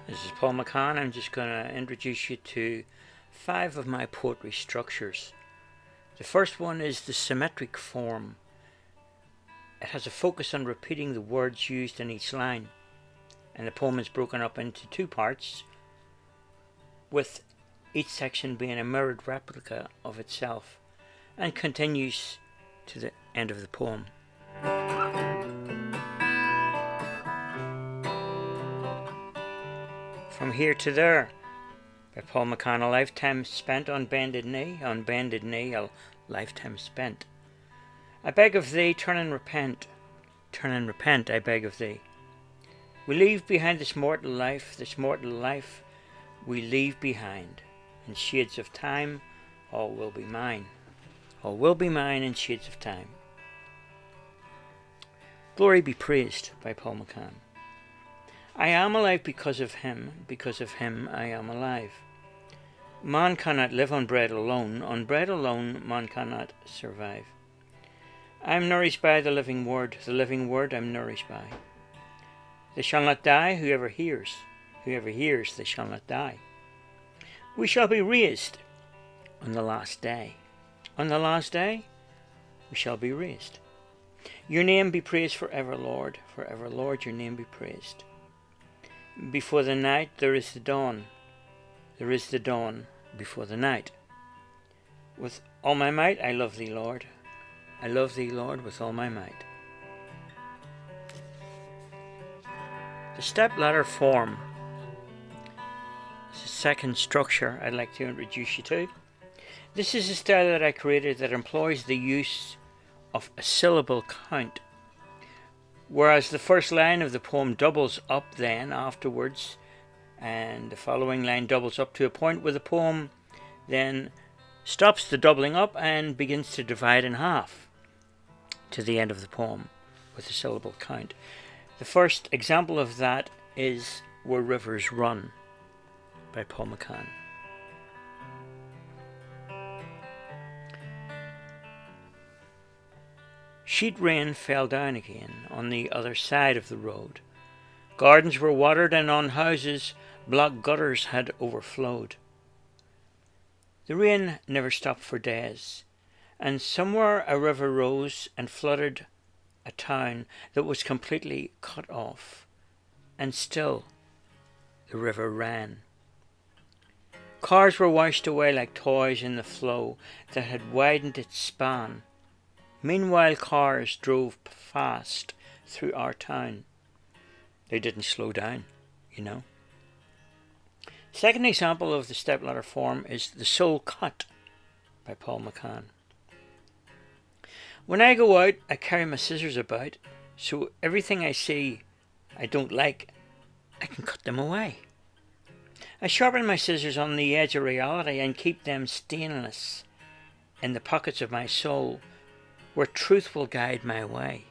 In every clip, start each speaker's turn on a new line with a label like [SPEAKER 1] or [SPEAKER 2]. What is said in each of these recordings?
[SPEAKER 1] This is Paul McCann. I'm just going to introduce you to 5 of my poetry structures. The first one is the symmetric form. It has a focus on repeating the words used in each line, and the poem is broken up into 2 parts, with each section being a mirrored replica of itself, and continues to the end of the poem. From Here to There by Paul McCann. A lifetime spent on bended knee, a lifetime spent. I beg of thee, turn and repent, I beg of thee. We leave behind this mortal life we leave behind. In shades of time, all will be mine in shades of time. Glory be praised by Paul McCann. I am alive because of him I am alive. Man cannot live on bread alone man cannot survive. I am nourished by the living word I'm nourished by. They shall not die, whoever hears, they shall not die. We shall be raised on the last day. On the last day, we shall be raised. Your name be praised forever, Lord, your name be praised. Before the night there is the dawn before the night. With all my might I love thee, Lord, with all my might. The step-ladder form is the second structure I'd like to introduce you to. This is a style that I created that employs the use of a syllable count. Whereas the first line of the poem doubles up then afterwards, and the following line doubles up to a point where the poem then stops the doubling up and begins to divide in half to the end of the poem with a syllable count. The first example of that is Where Rivers Run by Paul McCann. Sheet rain fell down again on the other side of the road. Gardens were watered, and on houses block gutters had overflowed. The rain never stopped for days, and somewhere a river rose and flooded a town that was completely cut off, and still the river ran. Cars were washed away like toys in the flow that had widened its span. Meanwhile, cars drove fast through our town. They didn't slow down, you know. Second example of the stepladder form is The Soul Cut by Paul McCann. When I go out, I carry my scissors about, so everything I see I don't like, I can cut them away. I sharpen my scissors on the edge of reality and keep them stainless in the pockets of my soul, where truth will guide my way.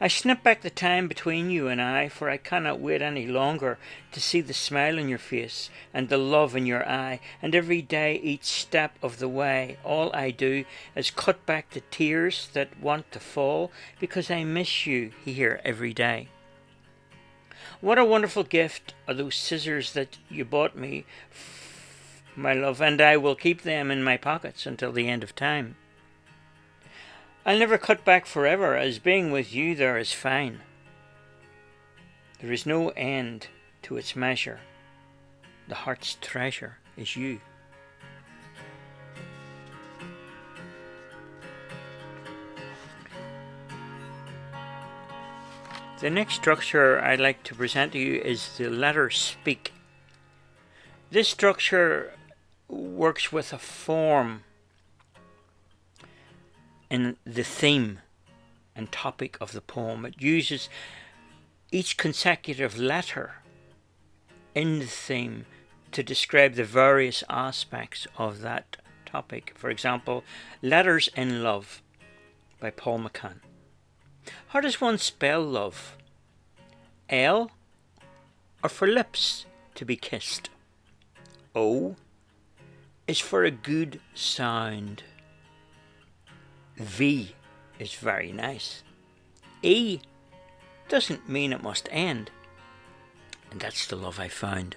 [SPEAKER 1] I snip back the time between you and I, for I cannot wait any longer to see the smile on your face and the love in your eye, and every day, each step of the way, all I do is cut back the tears that want to fall, because I miss you here every day. What a wonderful gift are those scissors that you bought me, my love, and I will keep them in my pockets until the end of time. I'll never cut back forever, as being with you there is fine. There is no end to its measure. The heart's treasure is you. The next structure I'd like to present to you is the letter Speak. This structure works with a form in the theme and topic of the poem. It uses each consecutive letter in the theme to describe the various aspects of that topic. For example, Letters in Love by Paul McCann. How does one spell love? L, or for lips to be kissed? O is for a good sound. V is very nice. E doesn't mean it must end. and that's the love I found.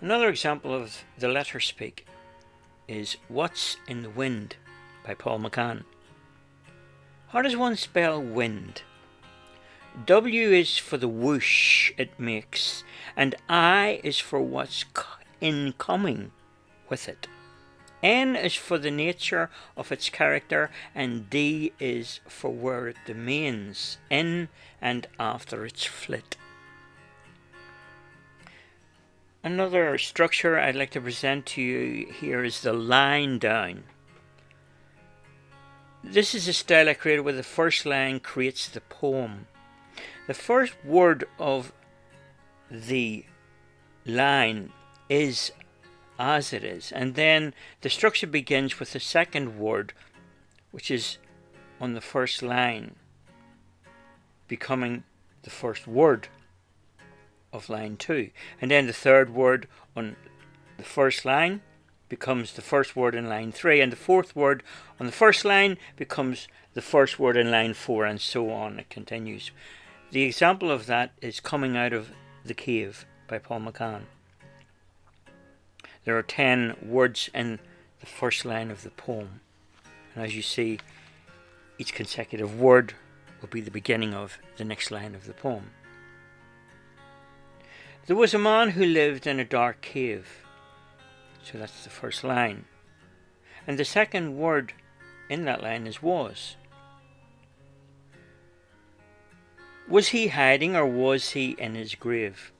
[SPEAKER 1] Another example of the letter speak is What's in the Wind by Paul McCann. How does one spell wind? W is for the whoosh it makes, and I is for what's incoming with it. N is for the nature of its character, and D is for where it domains, in and after its flit. Another structure I'd like to present to you here is the line down. This is a style I created where the first line creates the poem. The first word of the line is as it is, and then the structure begins with the second word, which is on the first line, becoming the first word of line 2, and then the third word on the first line becomes the first word in line 3, and the fourth word on the first line becomes the first word in line 4, and so on. It continues. The example of that is Coming Out of the Cave by Paul McCann. There are 10 words in the first line of the poem, and as you see, each consecutive word will be the beginning of the next line of the poem. There was a man who lived in a dark cave. So that's the first line. And the second word in that line is was. Was he hiding or was he in his grave?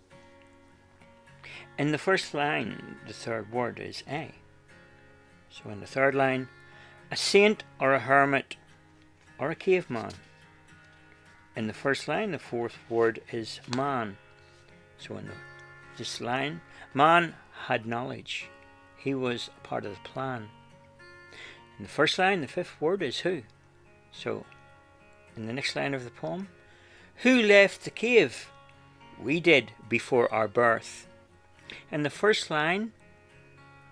[SPEAKER 1] In the first line, the third word is a. So in the third line, a saint or a hermit or a caveman. In the first line, the fourth word is man. So in this line, man had knowledge. He was part of the plan. In the first line, the fifth word is who. So in the next line of the poem, who left the cave? We did before our birth. In the first line,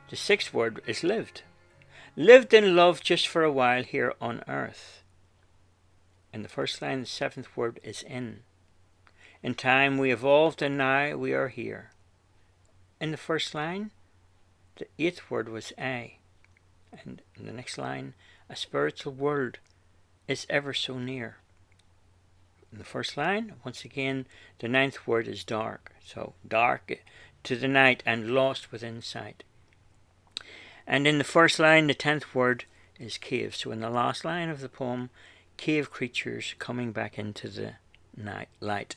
[SPEAKER 1] the sixth word is lived. Lived in love just for a while here on earth. In the first line, the seventh word is in. In time we evolved and now we are here. In the first line, the eighth word was a. And in the next line, a spiritual world is ever so near. In the first line, once again, the ninth word is dark. So dark to the night and lost within sight. And in the first line, the 10th word is cave. So in the last line of the poem, cave creatures coming back into the night light.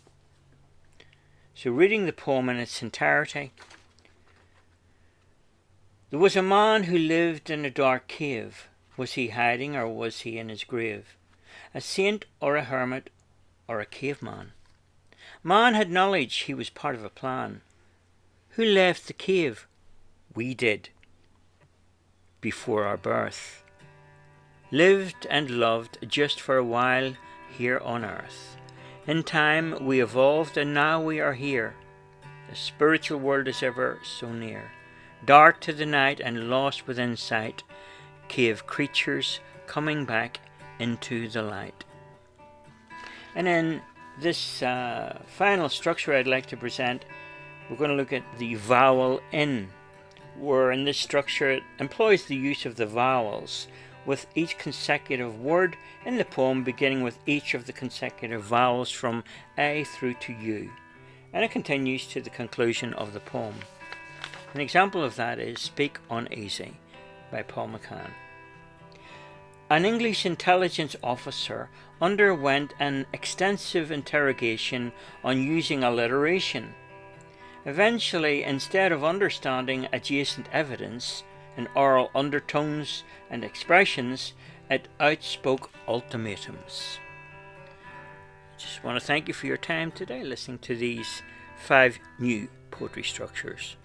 [SPEAKER 1] So reading the poem in its entirety. There was a man who lived in a dark cave. Was he hiding or was he in his grave? A saint or a hermit or a caveman? Man had knowledge, he was part of a plan. Who left the cave? We did. Before our birth. Lived and loved just for a while here on earth. In time we evolved and now we are here. The spiritual world is ever so near. Dark to the night and lost within sight. Cave creatures coming back into the light. And in this final structure I'd like to present, we're going to look at the vowel in, where in this structure it employs the use of the vowels with each consecutive word in the poem beginning with each of the consecutive vowels from A through to U, and it continues to the conclusion of the poem. An example of that is Speak Uneasy by Paul McCann. An English intelligence officer underwent an extensive interrogation on using alliteration. Eventually, instead of understanding adjacent evidence in oral undertones and expressions, it outspoke ultimatums. I just want to thank you for your time today listening to these 5 new poetry structures.